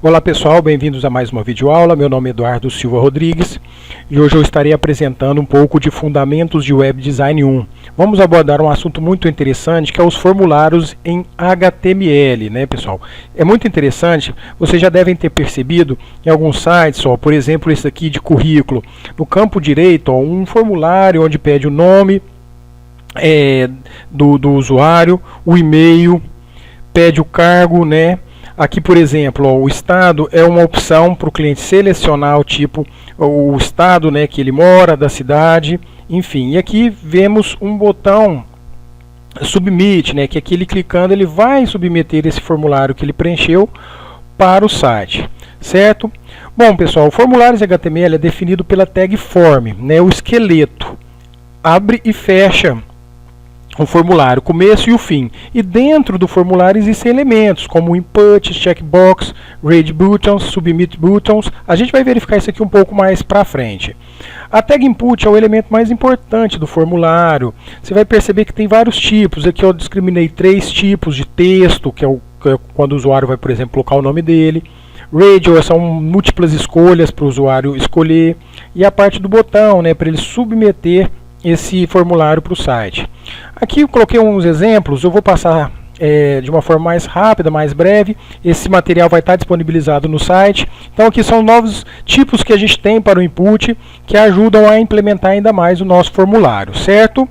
Olá pessoal, bem-vindos a mais uma videoaula. Meu nome é Eduardo Silva Rodrigues e hoje eu estarei apresentando um pouco de Fundamentos de Web Design 1. Vamos abordar um assunto muito interessante que é os formulários em HTML, né pessoal? É muito interessante, vocês já devem ter percebido em alguns sites, ó, por exemplo esse aqui de currículo, no campo direito, ó, um formulário onde pede o nome do usuário, o e-mail, pede o cargo, né? Aqui, por exemplo, ó, o estado é uma opção para o cliente selecionar o tipo, o estado, né, que ele mora, da cidade, enfim. E aqui vemos um botão Submit, né, que aqui ele clicando ele vai submeter esse formulário que ele preencheu para o site, certo? Bom, pessoal, o formulário HTML é definido pela tag form, né, o esqueleto. Abre e fecha o formulário, o começo e o fim. E dentro do formulário existem elementos como input, checkbox, read buttons, submit buttons. A gente vai verificar isso aqui um pouco mais para frente. A tag input é o elemento mais importante do formulário. Você vai perceber que tem vários tipos. Aqui eu discriminei 3 tipos de texto, que é quando o usuário vai, por exemplo, colocar o nome dele. Radio são múltiplas escolhas para o usuário escolher. E a parte do botão, né, para ele submeter esse formulário para o site. Aqui eu coloquei uns exemplos, eu vou passar de uma forma mais rápida, mais breve. Esse material vai estar disponibilizado no site. Então aqui são novos tipos que a gente tem para o input, que ajudam a implementar ainda mais o nosso formulário, certo?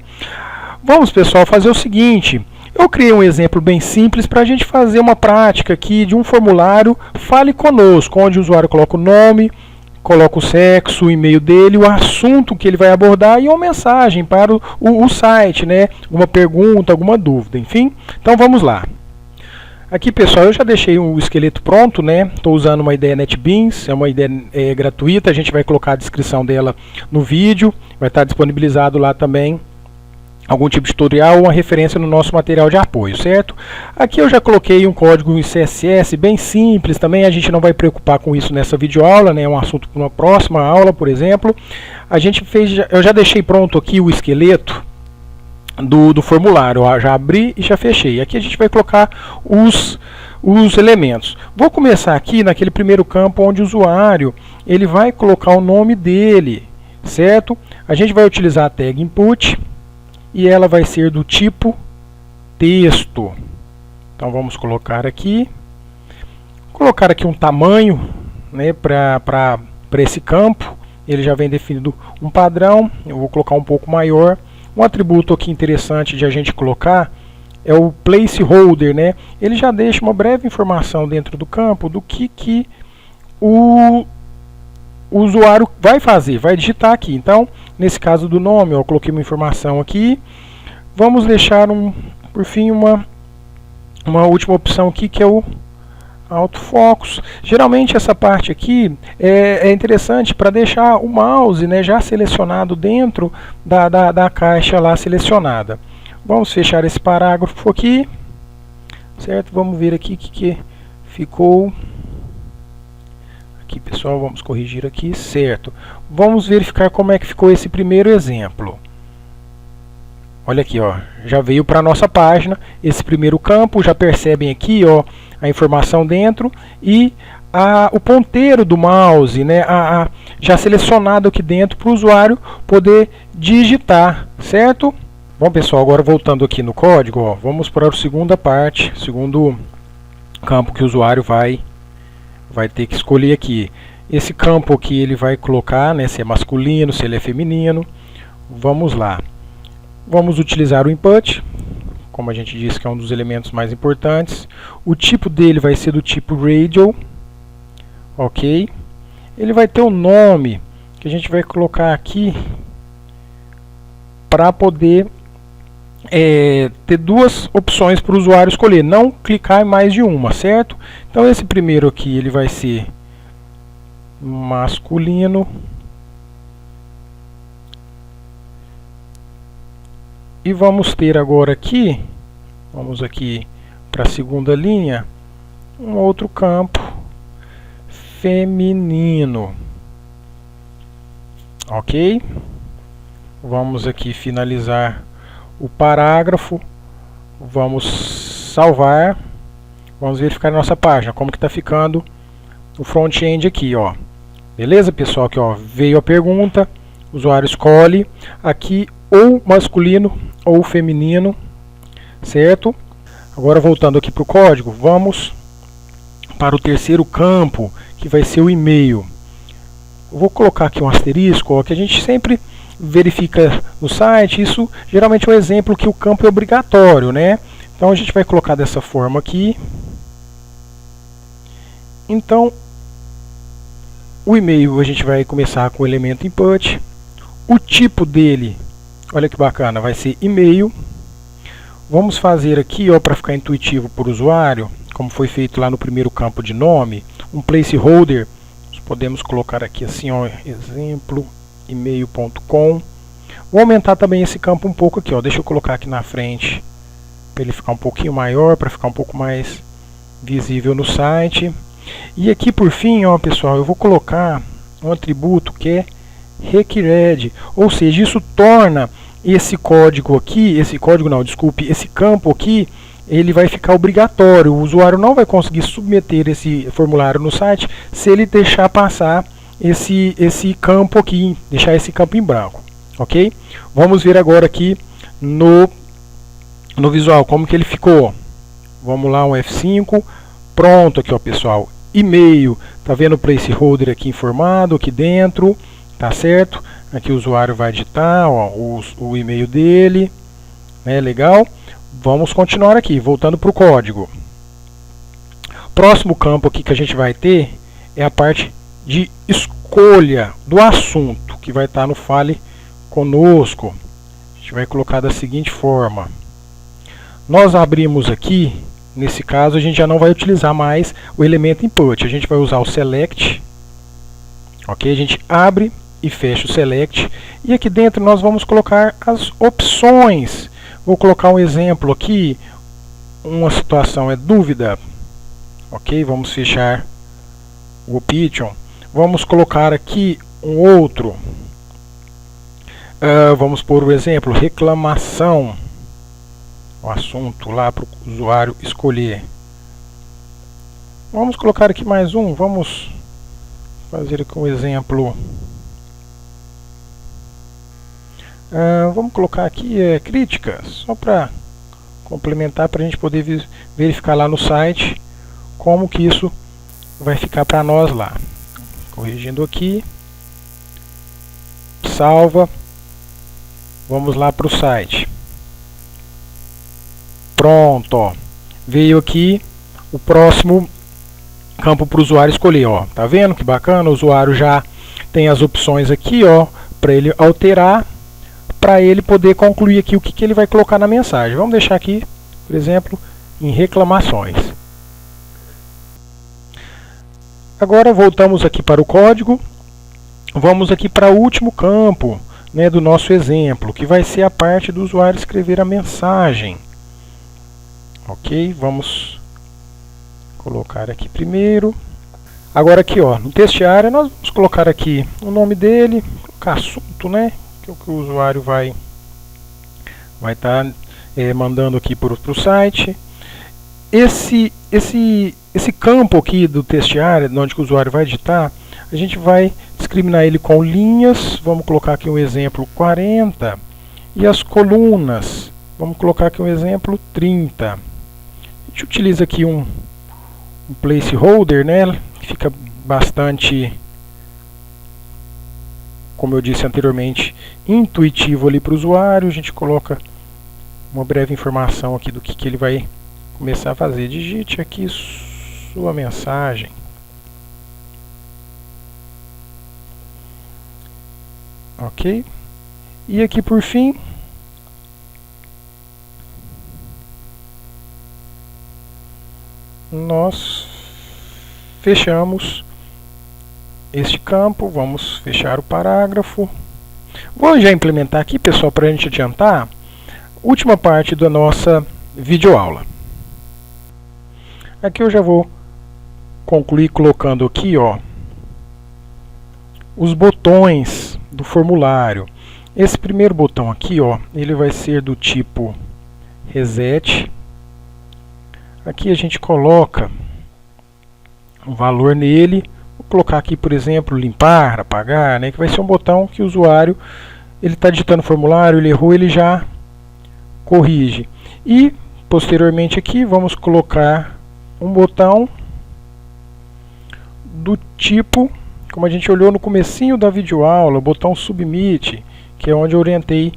Vamos, pessoal, fazer o seguinte. Eu criei um exemplo bem simples para a gente fazer uma prática aqui de um formulário Fale Conosco, onde o usuário coloca o nome, coloca o sexo, o e-mail dele, o assunto que ele vai abordar e uma mensagem para o site, né? Alguma pergunta, alguma dúvida, enfim. Então vamos lá. Aqui, pessoal, eu já deixei o esqueleto pronto, né? Estou usando uma ideia NetBeans, é uma ideia gratuita, a gente vai colocar a descrição dela no vídeo, vai estar disponibilizado lá também algum tipo de tutorial ou uma referência no nosso material de apoio, certo? Aqui eu já coloquei um código em CSS bem simples, também a gente não vai preocupar com isso nessa videoaula, né? É um assunto para uma próxima aula, por exemplo. Eu já deixei pronto aqui o esqueleto do formulário, ó, já abri e já fechei. Aqui a gente vai colocar os elementos. Vou começar aqui naquele primeiro campo onde o usuário ele vai colocar o nome dele, certo? A gente vai utilizar a tag input e ela vai ser do tipo texto. Então vamos colocar aqui um tamanho, né, para esse campo. Ele já vem definido um padrão, eu vou colocar um pouco maior. Um atributo aqui interessante de a gente colocar é o placeholder, né? Ele já deixa uma breve informação dentro do campo do que o usuário vai fazer, vai digitar aqui. Então, nesse caso do nome, eu coloquei uma informação aqui. Vamos deixar por fim uma última opção aqui, que é o autofocus. Geralmente essa parte aqui é interessante para deixar o mouse, né, já selecionado dentro da caixa lá selecionada. Vamos fechar esse parágrafo aqui, certo? Vamos ver aqui o que ficou. Aqui, pessoal, vamos corrigir aqui, certo. Vamos verificar como é que ficou esse primeiro exemplo. Olha aqui, ó, já veio para a nossa página esse primeiro campo, já percebem aqui, ó, a informação dentro e o ponteiro do mouse, né, já selecionado aqui dentro para o usuário poder digitar, certo? Bom, pessoal, agora voltando aqui no código, ó, vamos para a segunda parte, segundo campo que o usuário vai ter que escolher aqui. Esse campo aqui ele vai colocar, né, se é masculino, se ele é feminino. Vamos lá. Vamos utilizar o input, como a gente disse que é um dos elementos mais importantes. O tipo dele vai ser do tipo radio, ok? Ele vai ter um nome que a gente vai colocar aqui para poder ter duas opções para o usuário escolher, não clicar em mais de uma, certo? Então esse primeiro aqui ele vai ser masculino. E vamos ter agora aqui, vamos aqui para a segunda linha, um outro campo feminino. Ok? Vamos aqui finalizar o parágrafo, vamos salvar, vamos verificar a nossa página, como que está ficando o front-end aqui, ó. Beleza, pessoal? Aqui, ó, veio a pergunta, o usuário escolhe aqui ou masculino ou feminino, certo? Agora voltando aqui para o código, vamos para o terceiro campo, que vai ser o e-mail. Eu vou colocar aqui um asterisco, ó, que a gente sempre verifica no site. Isso geralmente é um exemplo que o campo é obrigatório, né? Então a gente vai colocar dessa forma aqui. Então o e-mail a gente vai começar com o elemento input. O tipo dele, olha que bacana, vai ser e-mail. Vamos fazer aqui, ó, para ficar intuitivo para o usuário, como foi feito lá no primeiro campo de nome, um placeholder. Podemos colocar aqui assim, ó, exemplo, email.com. Vou aumentar também esse campo um pouco aqui, ó. Deixa eu colocar aqui na frente para ele ficar um pouquinho maior, para ficar um pouco mais visível no site. E aqui por fim, ó, pessoal, eu vou colocar um atributo que é required, ou seja, isso torna esse código aqui, esse campo aqui, ele vai ficar obrigatório. O usuário não vai conseguir submeter esse formulário no site se ele deixar passar esse campo aqui, deixar esse campo em branco, ok? Vamos ver agora aqui no visual como que ele ficou. Vamos lá, um F5, pronto aqui, ó, pessoal. E-mail, tá vendo o placeholder aqui informado aqui dentro, tá certo? Aqui o usuário vai digitar, ó, o e-mail dele, né? Legal. Vamos continuar aqui, voltando para o código. Próximo campo aqui que a gente vai ter é a parte de escolha do assunto, que vai estar no Fale Conosco. A gente vai colocar da seguinte forma. Nós abrimos aqui, nesse caso a gente já não vai utilizar mais o elemento input, a gente vai usar o select. Ok? A gente abre e fecha o select. E aqui dentro nós vamos colocar as opções. Vou colocar um exemplo aqui, uma situação é dúvida, ok? Vamos fechar o option. Vamos colocar aqui um outro, vamos pôr o exemplo, reclamação, o assunto lá para o usuário escolher. Vamos colocar aqui mais um, vamos fazer aqui um exemplo. Vamos colocar aqui crítica, só para complementar, para a gente poder verificar lá no site como que isso vai ficar para nós lá. Corrigindo aqui, salva, vamos lá para o site. Pronto, ó, veio aqui o próximo campo para o usuário escolher, ó. Tá vendo que bacana? O usuário já tem as opções aqui, ó, para ele alterar, para ele poder concluir aqui o que ele vai colocar na mensagem. Vamos deixar aqui, por exemplo, em reclamações. Agora voltamos aqui para o código. Vamos aqui para o último campo, né, do nosso exemplo, que vai ser a parte do usuário escrever a mensagem. Ok, vamos colocar aqui primeiro. Agora aqui, ó, no texto área nós vamos colocar aqui o nome dele, colocar assunto, né, que é o que o usuário vai estar mandando aqui para o site. Esse campo aqui do texto área, onde o usuário vai digitar, a gente vai discriminar ele com linhas. Vamos colocar aqui um exemplo 40. E as colunas, vamos colocar aqui um exemplo 30. A gente utiliza aqui um placeholder, né, que fica bastante, como eu disse anteriormente, intuitivo ali para o usuário. A gente coloca uma breve informação aqui do que ele vai começar a fazer. Digite aqui sua mensagem. Ok? E aqui por fim, nós fechamos este campo. Vamos fechar o parágrafo. Vou já implementar aqui, pessoal, para a gente adiantar, última parte da nossa videoaula. Aqui eu já vou concluir colocando aqui, ó, os botões do formulário. Esse primeiro botão aqui, ó, ele vai ser do tipo reset. Aqui a gente coloca um valor nele. Vou colocar aqui, por exemplo, limpar, apagar, né, que vai ser um botão que o usuário, ele está digitando o formulário, ele errou, ele já corrige. E posteriormente aqui vamos colocar um botão do tipo, como a gente olhou no comecinho da videoaula, o botão Submit, que é onde eu orientei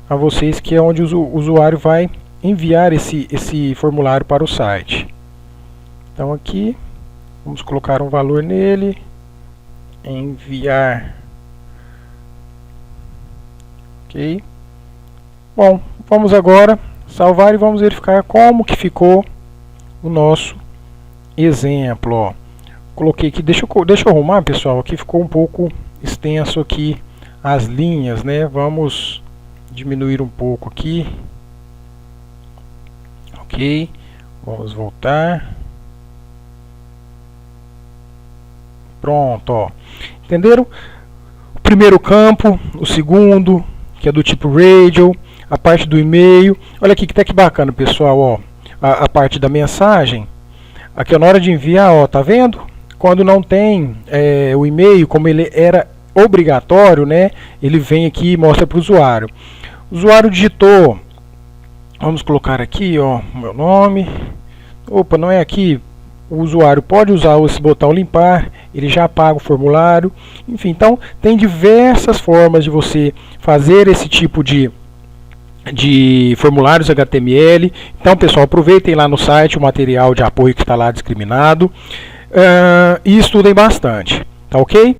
a vocês, que é onde o usuário vai enviar esse formulário para o site. Então aqui, vamos colocar um valor nele, enviar. Ok. Bom, vamos agora salvar e vamos verificar como que ficou o nosso exemplo. Ó. Coloquei aqui, deixa eu arrumar, pessoal, aqui ficou um pouco extenso aqui as linhas, né? Vamos diminuir um pouco aqui. Ok, vamos voltar. Pronto, ó. Entenderam? O primeiro campo, o segundo, que é do tipo radio, a parte do e-mail. Olha aqui que até que bacana, pessoal, ó. A parte da mensagem. Aqui na hora de enviar, ó, tá vendo? Quando não tem o e-mail, como ele era obrigatório, né? Ele vem aqui e mostra para o usuário. O usuário digitou, vamos colocar aqui, ó, o meu nome. Opa, não é aqui. O usuário pode usar esse botão limpar, ele já apaga o formulário. Enfim, então tem diversas formas de você fazer esse tipo de formulários HTML. Então, pessoal, aproveitem lá no site o material de apoio que está lá discriminado e estudem bastante, tá ok?